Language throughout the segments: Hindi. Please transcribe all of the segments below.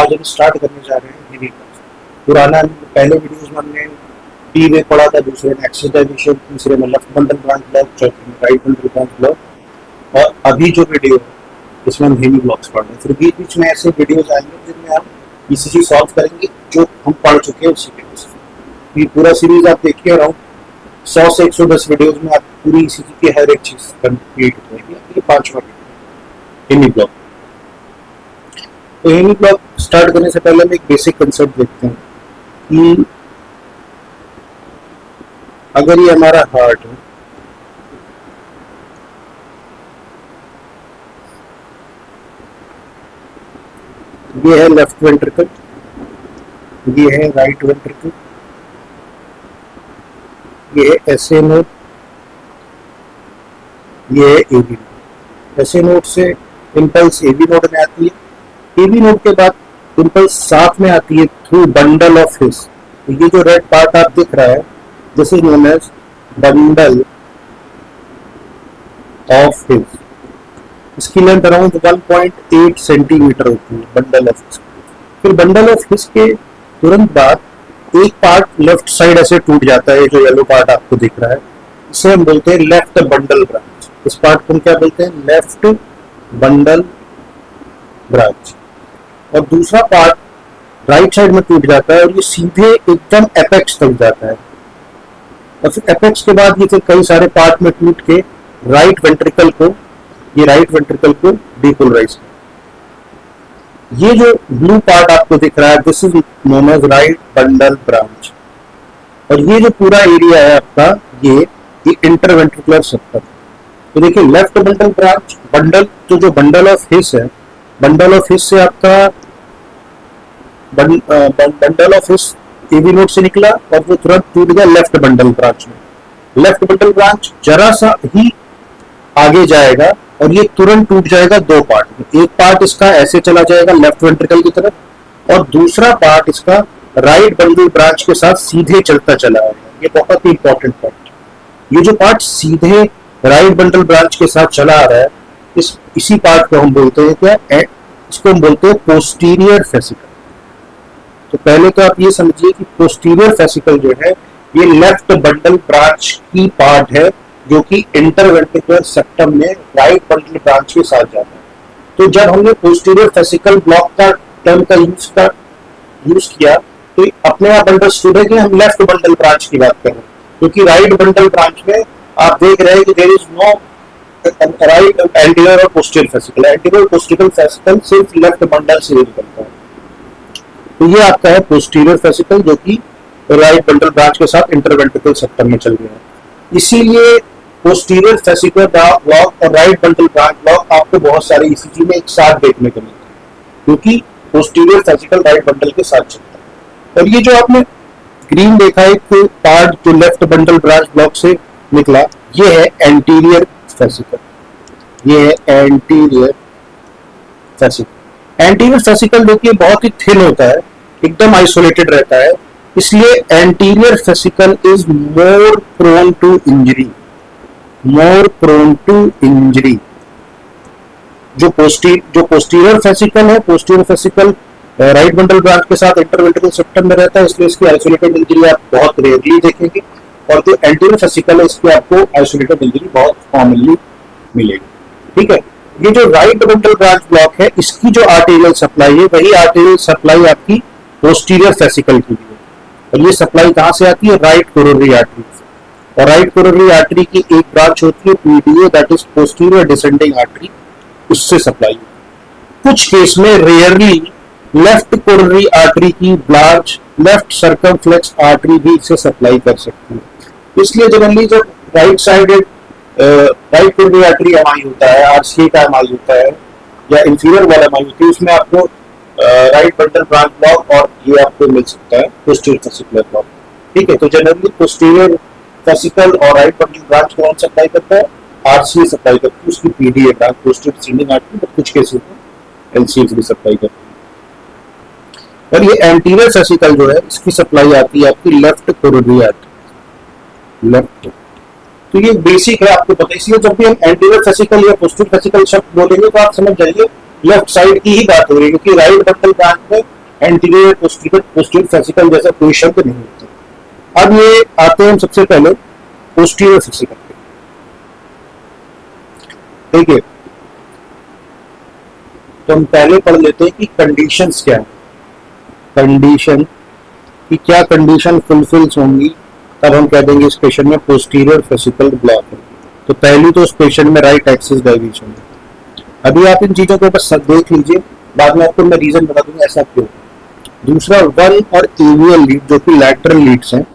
आज हम स्टार्ट करने जा रहे हैं हेवी ब्लॉक्स। पुराना पहले वीडियोस में हमने डी वे पढ़ा था, दूसरे में एक्सिटाइजेशन, तीसरे में लेफ्ट बंडल ब्रांच ब्लॉक, चौथे में राइट बंडल ब्रांच ब्लॉक, और अभी जो वीडियो है इसमें हम हेवी ब्लॉक्स पढ़ रहे हैं। फिर बीच बीच में ऐसे वीडियोज आएंगे जिनमें हम ईसीजी सॉल्व करेंगे जो हम पढ़ चुके हैं उसी के। ये पूरा सीरीज आप देखिए, अराउंड 100 से 110 वीडियोज में आप पूरी ईसीजी की हर एक चीज कंप्लीट हो जाएगी। ये 5वां वीडियो हेवी ब्लॉक। तो हेवी ब्लॉक स्टार्ट करने से पहले हम एक बेसिक कंसेप्ट देखते हैं कि अगर ये हमारा हार्ट है, ये है लेफ्ट वेंट्रिकल, ये है राइट वेंट्रिकल, ये है एसए नोड, ये है एबी नोड। एसए नोड से इम्पल्स एबी नोड में आती है, एबी नोड के बाद इम्पल्स साथ में आती है थ्रू बंडल ऑफ हिस। तो ये जो रेड पार्ट आप दिख रहा है, this is known as bundle of His. इसकी लेंथ अराउंड 1.8 सेंटीमीटर होती है बंडल ऑफ हिस। फिर बंडल ऑफ हिस के तुरंत बाद एक पार्ट लेफ्ट साइड ऐसे टूट जाता है, जो येलो पार्ट आपको दिख रहा है, इसे हम बोलते हैं लेफ्ट बंडल ब्रांच। इस पार्ट को हम क्या बोलते हैं? Left bundle branch. और दूसरा पार्ट राइट साइड में टूट जाता है और ये सीधे एकदम एपेक्स तक जाता है। और फिर एपेक्स के बाद ये फिर कई सारे पार्ट में टूट के राइट वेंट्रिकल को डीपोलराइज कर। ये जो ब्लू पार्ट आपको दिख रहा है, this is known as right bundle branch. और ये जो पूरा एरिया है आपका, ये इंटरवेंट्रिकुलर सेप्टम। तो देखिए लेफ्ट बंडल ब्रांच, बंडल तो जो बंडल ऑफ हिस है, बंडल ऑफ हिस से आपका bundle of His AB node से निकला और वो तुरंत टूट गया लेफ्ट बंडल ब्रांच में। लेफ्ट बंडल ब्रांच जरा सा ही आगे जाएगा और ये तुरंत टूट जाएगा दो पार्ट में। एक पार्ट इसका ऐसे चला जाएगा लेफ्ट वेंट्रिकल की तरफ और दूसरा पार्ट इसका राइट बंडल ब्रांच के साथ सीधे चलता चला आएगा। ये बहुत ही इंपॉर्टेंट पार्ट। ये जो पार्ट सीधे राइट बंडल ब्रांच के साथ चला आ रहा है, इसी पार्ट को हम बोलते हैं क्या? इसको हम बोलते हैं पोस्टीरियर फेसिकल। तो पहले तो आप ये समझिए कि पोस्टीरियर फेसिकल जो है ये लेफ्ट बंडल ब्रांच की पार्ट है, जो कि इंटरवेंट्रिकुलर सेप्टम में राइट बंडल ब्रांच के साथ जाता है। तो जब हमने पोस्टीरियर फेसिकल ब्लॉक का टर्म का यूज किया तो अपने आप अंडरस्टूड है कि हम लेफ्ट बंडल ब्रांच की बात कर रहे हैं, क्योंकि राइट बंडल ब्रांच में आप देख रहे हैं कि there is no right anterior और posterior fascicle. Anterior posterior fascicle सिर्फ लेफ्ट बंडल से निकलता है। तो ये आपका है पोस्टीरियर फेसिकल, जो कि राइट बंडल ब्रांच के साथ इंटरवेंट्रिकल सेप्टम में चल गया है। इसीलिए पोस्टीरियर फेसिकुलर ब्लॉक और राइट बंडल ब्रांच ब्लॉक आपको बहुत सारे ईसीजी में एक साथ देखने को मिलते हैं, क्योंकि पोस्टीरियर फेसिकल राइट बंडल के साथ चलता है। और ये जो आपने ग्रीन देखा है एक पार्ट जो लेफ्ट बंडल ब्रांच ब्लॉक से निकला, ये है एंटीरियर फेसिकल। ये है एंटीरियर फेसिकल। एंटीरियर फेसिकल देखिए बहुत ही थिन होता है, एकदम आइसोलेटेड रहता है, इसलिए anterior fascicle is more prone to injury. जो पोस्टीरियर फेसिकल है, posterior fascicle right bundle branch के साथ इंटरवेंट्रिकल सेप्टम में रहता है, इसलिए इसकी आइसोलेटेड इंजरी आप बहुत रेयरली देखेंगे। और जो एंटीरियर फेसिकल है, इसकी आपको आइसोलेटेड इंजरी बहुत कॉमनली मिलेगी। ठीक है। ये जो राइट बंडल ब्रांच ब्लॉक है, इसकी जो आर्टेरियल सप्लाई है, वही आर्टेरियल सप्लाई आपकी पोस्टीरियर फेसिकल की है। और ये सप्लाई कहां से आती है? राइट कोरोनरी आर्टरी से। और राइट कोरोनरी आर्टरी की एक ब्रांच होती है PDA, that is posterior descending artery, उससे सप्लाई। कुछ केस में रेयरली लेफ्ट कोरोनरी आर्टरी की ब्रांच लेफ्ट सर्कमफ्लेक्स आर्टरी भी इसे सप्लाई कर सकती है। इसलिए जनरली जब right sided right coronary artery MI होता है, आरसीए का एमआई होता है या इंफीरियर वाला एमआई होती है, उसमें आपको राइट बंडल ब्रांच ब्लॉक और ये आपको मिल सकता है पोस्टीरियर फेसिकुलर ब्लॉक। ठीक है। तो जनरली पोस्टीरियर फेसिकल और राइट बंडल ब्रांच कौन सप्लाई करता है? आरसीए सप्लाई करती है, उसकी PDA branch posterior descending artery, but कुछ केसेस में एलसीए भी सप्लाई करती है। और ये एंटीरियर फेसिकल जो है, इसकी सप्लाई आती है आपकी लेफ्ट कोरोनरी आर्टरी, लेफ्ट। तो ये बेसिक है, आपको पता है। इसलिए जब भी हम एंटीरियर फेसिकल या पोस्टीरियर फेसिकल शब्द बोलेंगे तो आप समझ जाइए लेफ्ट साइड की ही बात हो रही है, क्योंकि राइट बंडल ब्रांच में एंटीरियर पोस्टीरियर पोस्टीरियर फेसिकल जैसा कोई शब्द नहीं होता। अब ये आते हैं सबसे पहले पोस्टीरियर फेसिकल पे। ठीक है, तो हम पहले पढ़ लेते हैं कि कंडीशंस क्या है, कंडीशन कि क्या कंडीशन फुलफिल्स होंगी तब हम कह देंगे इस पेशेंट में पोस्टीरियर फेसिकल ब्लॉक है। तो पहली तो उस पेशेंट में राइट एक्सिस डायवीशन है। अभी आप इन चीजों को बस देख लीजिए, बाद में आपको मैं रीजन बता दूंगा ऐसा क्यों। दूसरा, वन और एवियल लीड जो कि लैटरल लीड्स हैं,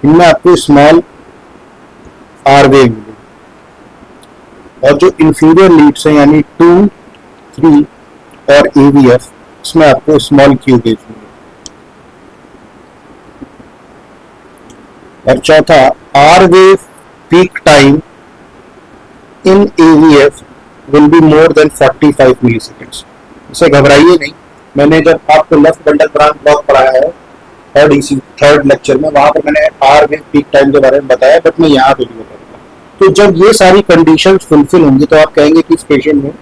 इनमें आपको स्मॉल आर वेव मिलेगी, और जो इंफीरियर लीड्स हैं यानी 2, 3 और एवीएफ, इसमें आपको स्मॉल क्यू वेव मिलेगी। और चौथा, R wave peak time in aVF will be more than 45 milliseconds. इसे घबराइए नहीं, मैंने जब आपको लेफ्ट बंडल ब्रांच ब्लॉक पढ़ाया है थर्ड लेक्चर में, वहां पर मैंने आर वेव पीक टाइम के बारे में बताया, बट मैं यहाँ पे भी बताऊंगा। तो जब ये सारी कंडीशंस फुलफिल होंगी तो आप कहेंगे कि इस पेशेंट में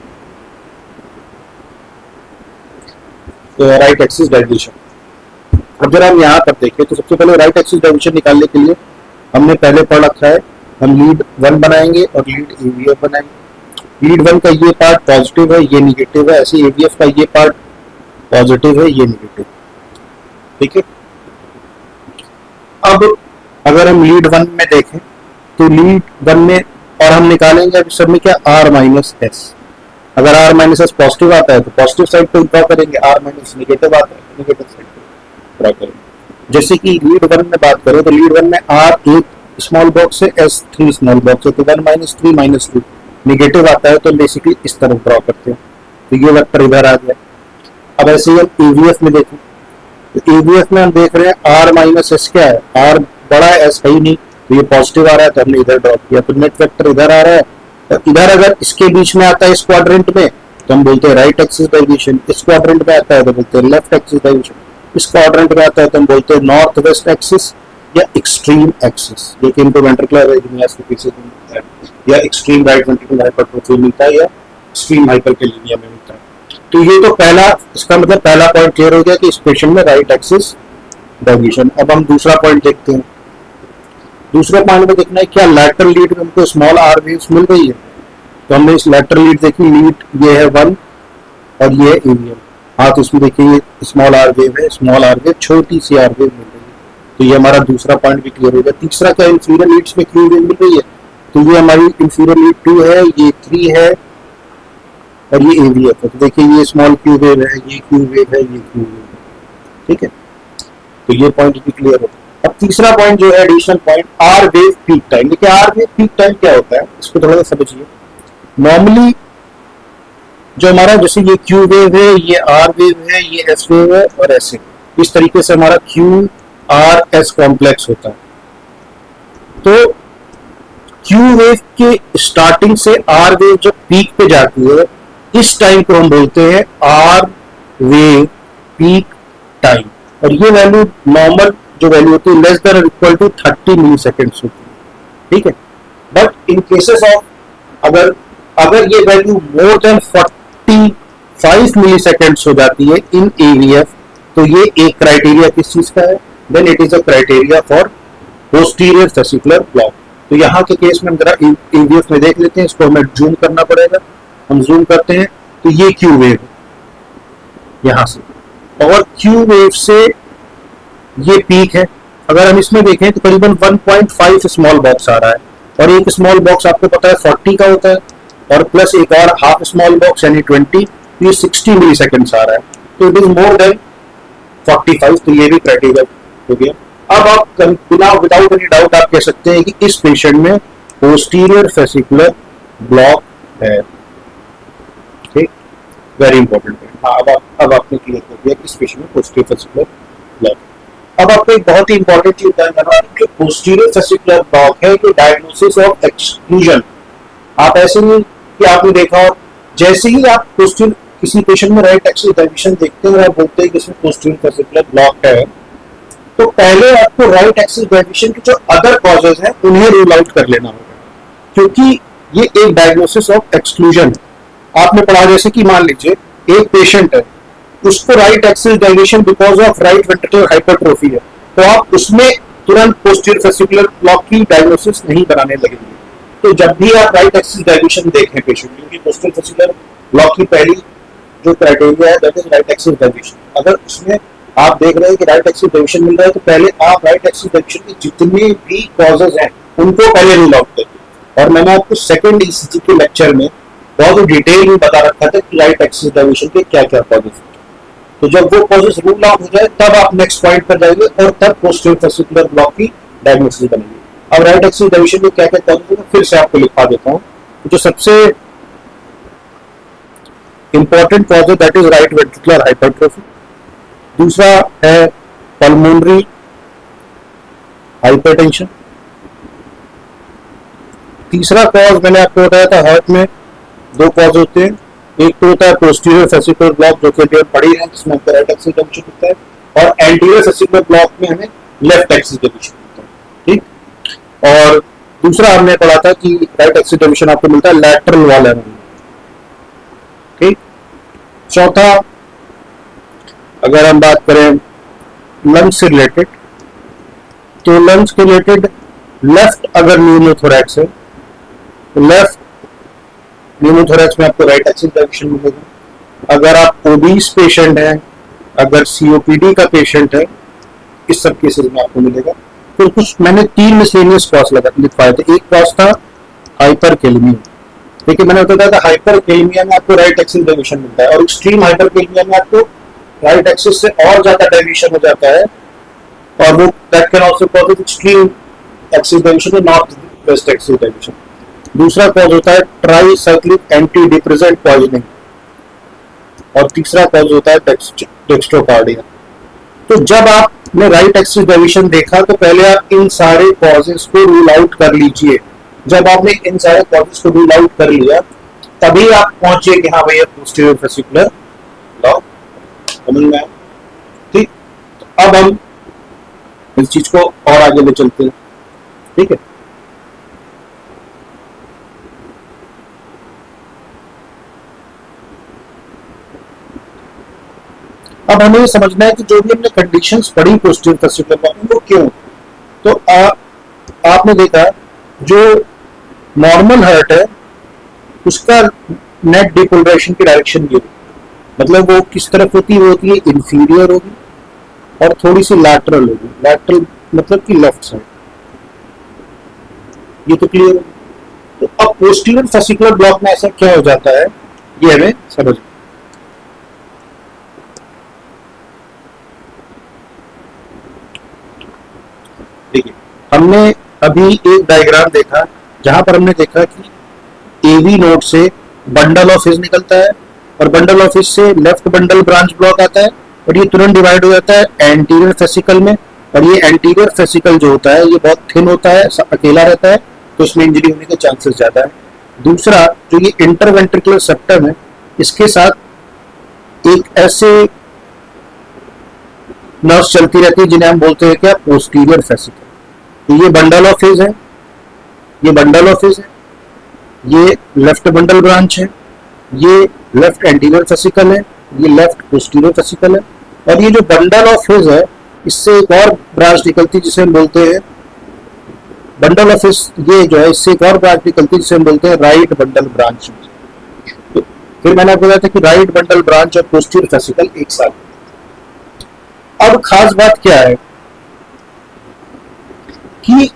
राइट एक्सिस डायवीशन। अब जरा हम यहाँ पर देखें तो सबसे पहले राइट एक्सिस डायवीशन निकालने के लिए हमने पहले पढ़ रखा है, हम लीड 1 बनाएंगे और लीड एवीएफ बनाएंगे। लीड 1 का ये पार्ट पॉजिटिव है, ये निगेटिव है, ऐसे एवीएफ का ये पार्ट पॉजिटिव है, ये निगेटिव। ठीक है, अब अगर हम लीड 1 में देखें तो लीड 1 में और हम निकालेंगे अब सब में क्या, आर माइनस एस। अगर आर माइनस एस पॉजिटिव आता है तो पॉजिटिव साइड पे ड्रॉ करेंगे, आर माइनस निगेटिव आता है तो निगेटिव साइड पे ड्रॉ करेंगे। जैसे कि लीड 1 में बात करें तो लीड 1 में आर एक स्मॉल बॉक्स है, एस 3 स्मॉल बॉक्स है, तो 1 माइनस 3 माइनस 2 निगेटिव आता है, तो बेसिकली इस तरफ ड्रॉ करते हैं, तो ये वेक्टर इधर आ गया। अब ऐसे ही हम एवीएफ में देखें तो एवीएफ में हम देख रहे हैं आर माइनस एस क्या है, आर बड़ा है, एस है ही नहीं, तो ये पॉजिटिव आ रहा है तो हमने इधर ड्रॉ किया, तो नेट वेक्टर इधर आ रहा है। तो इधर अगर इसके बीच में आता है इस क्वाड्रेंट में तो हम बोलते हैं राइट एक्सिस डायवीशन, इस क्वाड्रेंट में आता है तो बोलते हैं लेफ्ट एक्सिस डायवीशन, इस क्वाड्रेंट में आता है तो हम बोलते हैं नॉर्थ वेस्ट एक्सिस या एक्सट्रीम एक्सिस, जो कि इनको वेंट्रिकुलर एरिथमियास के पीछे मिलता है, या एक्सट्रीम राइट वेंट्रिकुलर हाइपरट्रोफी मिलता है, या एक्सट्रीम हाइपरकैलिमिया में मिलता है। तो ये तो पहला, इसका मतलब पहला पॉइंट क्लियर हो गया कि इस पेशेंट में राइट एक्सिस डायवीशन। अब हम दूसरा पॉइंट देखते हैं। दूसरे पॉइंट में देखना है क्या लैटरल लीड में हमको स्मॉल आर वेव्स मिल रही है, तो हमने इस लैटरल लीड देखी, लीड ये है 1 और ये है एवीएम। हाँ, तो इसमें देखिए ये स्मॉल आर वेव है, स्मॉल आर वेव, छोटी सी आर वेव मिल रही है, तो ये हमारा दूसरा पॉइंट भी क्लियर हो गया। तीसरा क्या, इंफीरियर लीड्स में क्यू वेव मिल रही है, तो ये हमारी इंफीरियर लीड 2 है, ये 3 है और ये एवीएफ है, तो देखिए ये स्मॉल क्यू वेव है, ये क्यू वेव है, ये क्यू वेव है। ठीक है, तो ये पॉइंट भी क्लियर हो। अब तीसरा पॉइंट जो है additional point, R wave peak time. देखिए आर वेव पीक टाइम क्या होता है, इसको थोड़ा सा समझिए। नॉर्मली जो हमारा, जैसे ये क्यू वेव है, ये आर वेव है, ये एस वेव है, और ऐसे इस तरीके से हमारा क्यू आर एस कॉम्प्लेक्स होता है। तो क्यू वेव के स्टार्टिंग से आर वेव जब पीक पे जाती है, इस टाइम को हम बोलते हैं आर वेव पीक टाइम, और ये वैल्यू नॉर्मल जो वैल्यू होती है लेस देन और इक्वल टू 30 मिली सेकेंड्स होती है। ठीक है, बट इन केसेस ऑफ अगर ये वैल्यू मोर देन 45 मिली सेकेंड्स हो जाती है इन एवीएफ, तो ये एक क्राइटेरिया किस चीज का है, then it is a criteria for posterior fascicular block. तो यहाँ के केस में हम जरा एवीएफ में देख लेते हैं, इसको हमें जूम करना पड़ेगा, हम जूम करते हैं तो ये क्यू वेव है यहां से, और क्यू वेव से ये पीक है। अगर हम इसमें देखें तो करीबन 1.5 स्मॉल बॉक्स आ रहा है, और एक स्मॉल बॉक्स आपको पता है 40 का होता है, और प्लस एक और हाफ स्मॉल बॉक्स यानी 20, तो ये 60 मिली सेकेंड्स आ रहा है, तो इट इज मोर देन 45, तो ये भी क्राइटेरिया हो गया। अब आप बिना विदाउट एनी डाउट आप कह सकते हैं कि इस पेशेंट में पोस्टीरियर फेसिकुलर ब्लॉक है। ठीक, वेरी इंपॉर्टेंट है। हाँ, अब आपने क्लियर कर दिया कि इस पेशेंट में पोस्टीरियर फेसिकुलर ब्लॉक। अब आपको एक बहुत ही इंपॉर्टेंट चीज बताना कि पोस्टीरियर फेसिकुलर ब्लॉक है कि डायग्नोसिस ऑफ एक्सक्लूजन। आप ऐसे नहीं कि आपने देखा और जैसे ही आप पोस्टीरियर किसी पेशेंट में राइट एक्सिस डायवीशन देखते हैं और आप बोलते हैं कि इसमें पोस्टीरियर फेसिकुलर ब्लॉक है, तो पहले आपको राइट एक्सिस डायवीशन की जो अदर कॉजेज हैं उन्हें रूल आउट कर लेना होगा, क्योंकि ये एक डायग्नोसिस ऑफ एक्सक्लूजन। आपने पढ़ा जैसे कि मान लीजिए एक पेशेंट है उसको right axis dilation because of right ventricular hypertrophy है, तो आप उसमें तुरंत पोस्टीरियर फेसिकुलर ब्लॉक की डायग्नोसिस नहीं बनाने लगेंगे। तो जब भी आप राइट एक्सिस डाइलेशन देखें पेशेंट, क्योंकि पोस्टीरियर फेसिकुलर ब्लॉक की पहली जो क्राइटेरिया है that is right axis dilation, अगर उसमें आप देख रहे हैं कि राइट एक्सिस डाइलेशन मिल रहा है तो पहले आप राइट एक्सिस डाइलेशन के जितने भी कॉजेज हैं उनको पहले रूल आउट करिए। और मैंने आपको सेकंड ईसीजी के लेक्चर में बहुत डिटेल में बता रखा था कि राइट एक्सिस डाइलेशन के क्या क्या कॉजेज हैं। तो जब वो कॉजेज रूल आउट हो जाए तब आप नेक्स्ट पॉइंट पर जाएंगे और तब पोस्टीरियर फेसिकुलर ब्लॉक की डायग्नोसिस बनेगी। अब राइट एक्सिस डाइलेशन के क्या क्या कॉजेज हैं फिर से आपको लिखा देता हूँ। जो सबसे इंपॉर्टेंट कॉज है that is right ventricular hypertrophy, दूसरा है पल्मोनरी हाइपरटेंशन, तीसरा कॉज मैंने आपको बताया था हार्ट में दो कॉज होते हैं, एक तो होता है पोस्टीरियर फेसिकुलर ब्लॉक जो कि पड़ी है जिसमें हमको राइट एक्सिस डाइलेशन होता है, और एंटीरियर फेसिकुलर ब्लॉक में हमें लेफ्ट एक्सिस डाइलेशन होता है। ठीक, और दूसरा हमने पढ़ा था कि राइट एक्सिस डाइलेशन आपको मिलता है लैटरल वॉल एनोमली। ठीक, चौथा अगर हम बात करें लंग्स से रिलेटेड, तो लंग्स के रिलेटेड लेफ्ट अगर न्यूमोथोरैक्स है तो लेफ्ट न्यूमोथोरैक्स में आपको राइट एक्सिस डाइलेशन मिलेगा। अगर आप ओबीस पेशेंट हैं, अगर सीओपीडी का पेशेंट है, इस सब केसेस में आपको मिलेगा। तो कुछ मैंने 3 मिसलेनियस कॉज लिखवाए थे। एक कॉज था हाइपरकेलेमिया, देखिए मैंने बताया था हाइपरकेलेमिया में आपको राइट एक्सिस डाइलेशन मिलता है और एक्सट्रीम हाइपरकेलेमिया में आपको राइट एक्सिस से और ज्यादा डाइलेशन हो जाता है, और वो that can also cause extreme axis dilation और नॉर्थ वेस्ट एक्सिस डाइलेशन। दूसरा कॉज होता है ट्राइसाइक्लिक एंटी डिप्रेसेंट पॉइजनिंग, और तीसरा कॉज होता है डेक्स्ट्रोकार्डिया। तो जब आपने राइट एक्सिस डाइलेशन देखा तो पहले आप इन सारे कॉजेस को रूल आउट कर लीजिए। जब आपने इन सारे कॉजेस को रूल आउट कर लिया तभी आप पहुंचे कि हाँ भैया पोस्टीरियर फेसिकुलर ब्लॉक समझ में आया। ठीक, तो अब हम इस चीज को और आगे ले चलते हैं। ठीक है, अब हमें ये समझना है कि जो भी हमने कंडीशंस पढ़ी पोस्टीरियर फेसिकुलर ब्लॉक में वो क्यों। तो आपने देखा जो नॉर्मल हार्ट है उसका नेट डिपोलराइजेशन की डायरेक्शन ये, मतलब वो किस तरफ होती है, वो होती है इंफीरियर होगी और थोड़ी सी लैटरल होगी। लैटरल मतलब कि लेफ्ट साइड, ये तो क्लियर है। तो अब पोस्टीरियर फेसिकुलर ब्लॉक में ऐसा क्या हो जाता है ये हमें समझ। देखिए हमने अभी एक डायग्राम देखा जहां पर हमने देखा कि एवी नोड से बंडल ऑफ हिज निकलता है और बंडल ऑफ हिज से लेफ्ट बंडल ब्रांच ब्लॉक आता है और ये तुरंत डिवाइड हो जाता है एंटीरियर फेसिकल में। और ये एंटीरियर फेसिकल जो होता है ये बहुत थिन होता है, अकेला रहता है, तो इसमें इंजरी होने के चांसेस ज्यादा है। दूसरा जो ये इंटरवेंट्रिकुलर सेप्टम है इसके साथ एक ऐसे नर्व्स चलती रहती है जिन्हें हम बोलते हैं क्या पोस्टीरियर फेसिकल। तो ये बंडल ऑफ हिज है, ये बंडल ऑफ हिज है, ये लेफ्ट बंडल ब्रांच है, ये लेफ्ट एंटीरियर फेसिकल है, ये लेफ्ट पोस्टीरियर फेसिकल है, और ये जो बंडल ऑफ हिज है इससे एक और ब्रांच निकलती है जिसे हम बोलते हैं बंडल ऑफ हिज, ये जो है इससे एक और ब्रांच निकलती है जिसे हम बोलते हैं राइट बंडल ब्रांच। तो फिर मैंने आपको बताया था कि राइट बंडल ब्रांच और पोस्टीरियर फेसिकल एक साथ। अब खास बात क्या है कि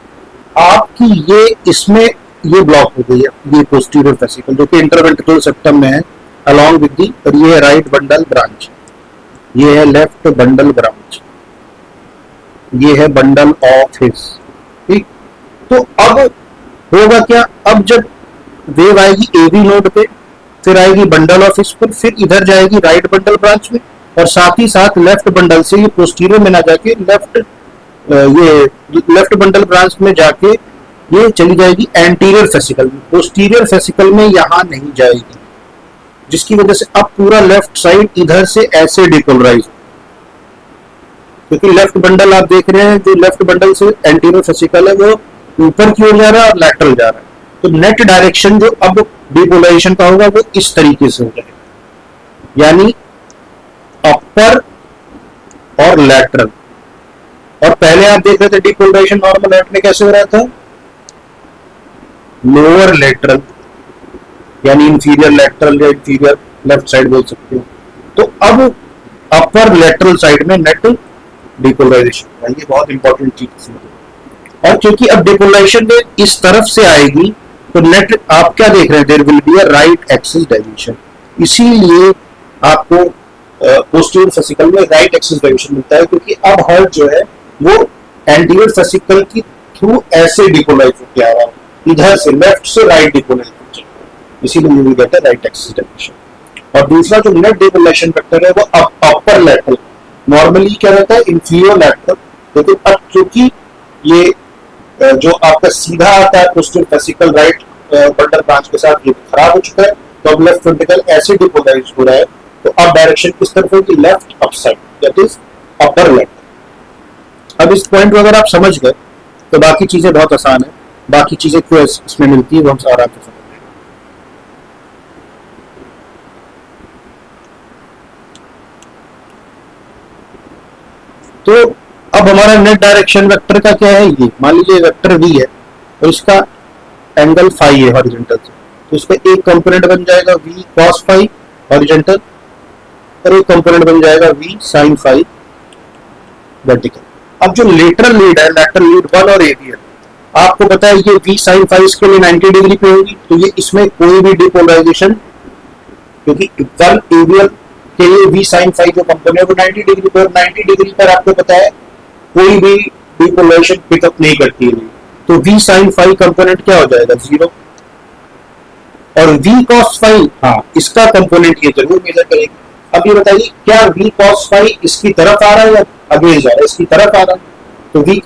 आपकी ये इसमें ये ब्लॉक हो गई है, ये पोस्टीरियर फेसिकल जो कि इंटरवेंट्रिकुलर सेप्टम में है अलोंग विद दी, और ये है राइट बंडल ब्रांच, ये है लेफ्ट बंडल ब्रांच, ये है बंडल ऑफ हिज। ठीक, तो अब होगा क्या, अब जब वेव आएगी एवी नोड पे, फिर आएगी बंडल ऑफ हिज पर, फिर इधर जाएगी राइट बंडल ब्रांच में, और साथ ही साथ लेफ्ट बंडल से ये पोस्टीरियर में ना जाके ये लेफ्ट बंडल ब्रांच में जाके ये चली जाएगी एंटीरियर फेसिकल में। पोस्टीरियर फेसिकल में यहां नहीं जाएगी, जिसकी वजह से अब पूरा लेफ्ट साइड इधर से ऐसे डिपोलराइज, क्योंकि लेफ्ट बंडल आप देख रहे हैं जो लेफ्ट बंडल से एंटीरियर फेसिकल है वो ऊपर की ओर जा रहा है और लैटरल जा रहा है। तो नेट डायरेक्शन जो अब डिपोलराइजेशन का होगा वो इस तरीके से हो जाएगा, यानी अपर और लैटरल। और पहले आप देख रहे थे डिपोलराइजेशन नॉर्मल हार्ट में कैसे हो रहा था, लोअर लेटरल यानी इंफीरियर लेटरल या इंफीरियर लेफ्ट साइड बोल सकते हो। तो अब अपर लेटरल साइड में नेट डिपोलराइजेशन, ये बहुत इंपॉर्टेंट चीज है। और क्योंकि अब डिपोलराइजेशन में इस तरफ से आएगी तो नेट आप क्या देख रहे हैं, there will be a right axis deviation, इसीलिए आपको पोस्टीरियर फेसिकल में राइट एक्सिस डाइल्यूशन मिलता है, क्योंकि अब हार्ट जो है वो एंटीरियर फेसिकल की थ्रू ऐसे डिपोलराइज होकर आ रहा है, इधर से लेफ्ट से राइट डिपोलराइज, इसीलिए you will get a right axis deviation. और दूसरा जो नेट डिपोलराइजेशन फैक्टर है वो अपर लेटरल, नॉर्मली क्या रहता है इंफीरियर लेटरल, लेकिन अब क्योंकि ये जो आपका सीधा आता है posterior fascicle right bundle branch के साथ, ये खराब हो चुका है, तो अब लेफ्ट वेंट्रिकल ऐसे डिपोलराइज हो रहा है, तो अब डायरेक्शन किस तरफ होगी, left up side, that is upper lateral. अब इस पॉइंट को अगर आप समझ गए तो बाकी चीजें बहुत आसान है, बाकी चीजें क्यों इसमें मिलती है वो हम आराम से समझ। तो अब हमारा नेट डायरेक्शन वेक्टर का क्या है, ये मान लीजिए वेक्टर v है और इसका एंगल फाई है हॉरिजॉन्टल से, तो इसका एक कंपोनेंट बन जाएगा v cos फाई हॉरिजॉन्टल और एक कंपोनेंट बन जाएगा v sin फाई वर्टिकल। अब जो लेटरल लीड है, लेटरल लीड 1 और एवियल, आपको पता है ये v sin फाई इसके लिए 90 डिग्री पे होगी, तो ये इसमें कोई भी डिपोलराइजेशन, क्योंकि 1 एवियल के लिए v sin फाई जो कंपोनेंट है वो 90 डिग्री पर, 90 डिग्री पर आपको पता है कोई भी डिपोलराइजेशन पिकअप नहीं करती है, तो v sin फाई कंपोनेंट क्या हो जाएगा 0, और v cos फाई हाँ इसका कंपोनेंट ये जरूर मेजर करेगी। अब ये बताइए क्या v cos फाई इसकी तरफ आ रहा है या अगेंस्ट जा रहा है, इसकी तरफ आ रहा है, तो v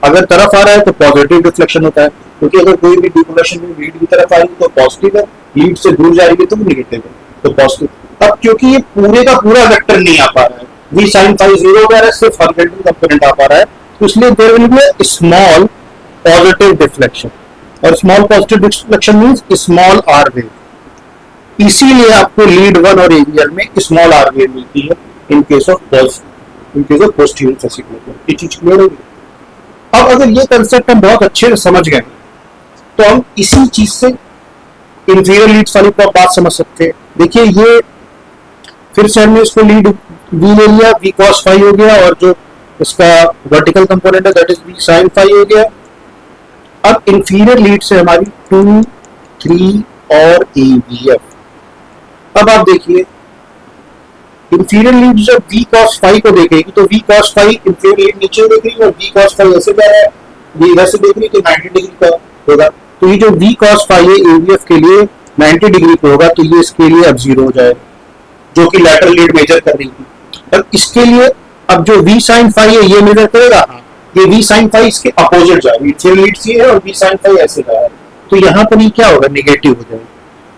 अगर तरफ आ रहा है तो पॉजिटिव डिफ्लेक्शन होता है, क्योंकि अगर कोई भी डिपोलराइजेशन में लीड की तरफ आएगी तो पॉजिटिव है, लीड से दूर जाएगी तो नेगेटिव है, तो पॉजिटिव। अब क्योंकि ये पूरे का पूरा वेक्टर नहीं आ पा रहा है, v sin फाई 0 हो रहा है, सिर्फ हॉरिजॉन्टल कंपोनेंट आ पा रहा है, तो इसलिए there will be a small positive deflection, और small positive deflection means small R wave, इसीलिए आपको लीड 1 और एवियल में स्मॉल आर वेव मिलती है in case of posterior fascicular. ये चीज क्लियर होगी। अब अगर ये कंसेप्ट हम बहुत अच्छे से समझ गए तो हम इसी चीज से इंफीरियर लीड्स वाली को बात समझ सकते हैं। देखिए ये फिर से हमने इसको लीड v ले लिया, v cos फाई हो गया, और जो इसका वर्टिकल कंपोनेंट है that is v sin phi हो गया। अब इंफीरियर लीड से हमारी 2, 3 और AVF। अब आप देखिए इंफीरियर लीड जब v cos फाई को देखेगी तो v cos phi inferior lead नीचे देख रही है और v cos फाई ऐसे जा रहा है, ये इधर से देख रही है तो 90 डिग्री का होगा, तो ये जो v cos फाई है AVF के लिए 90 डिग्री पे होगा, तो ये इसके लिए अब 0 हो जाएगा, जो कि लैटरल लीड मेजर कर रही थी। और इसके लिए अब जो v sin फाई है ये मेजर करेगा, ये v sin फाई इसके अपोजिट जा रही है, इंफीरियर लीड ये है और v sin फाई ऐसे जा रहा है, तो यहाँ पर ये क्या होगा, नेगेटिव हो जाएगा।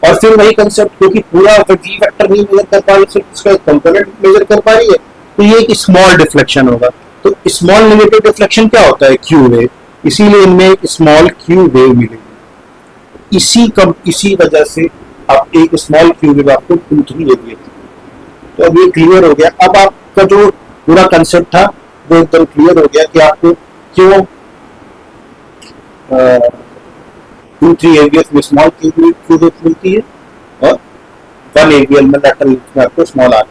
और फिर वही कंसेप्ट, क्योंकि पूरा v वेक्टर नहीं मेजर कर पा रही, सिर्फ इसका कंपोनेंट मेजर कर पा रही है, तो ये एक स्मॉल डिफ्लेक्शन होगा। तो स्मॉल नेगेटिव डिफ्लेक्शन क्या होता है, क्यू वेव, इसीलिए इनमें एक स्मॉल क्यू वेव मिलेगी। इसी वजह से आप एक स्मॉल क्यू वेव आपको 2, 3 ले दिए। तो अब ये क्लियर हो गया। अब आपका जो पूरा कंसेप्ट था वो एकदम क्लियर हो गया कि आपको क्यों 2, 3 AVF में स्मॉल क्यू वेव मिलती है और 1 AVL में लैटरल में आपको स्मॉल आर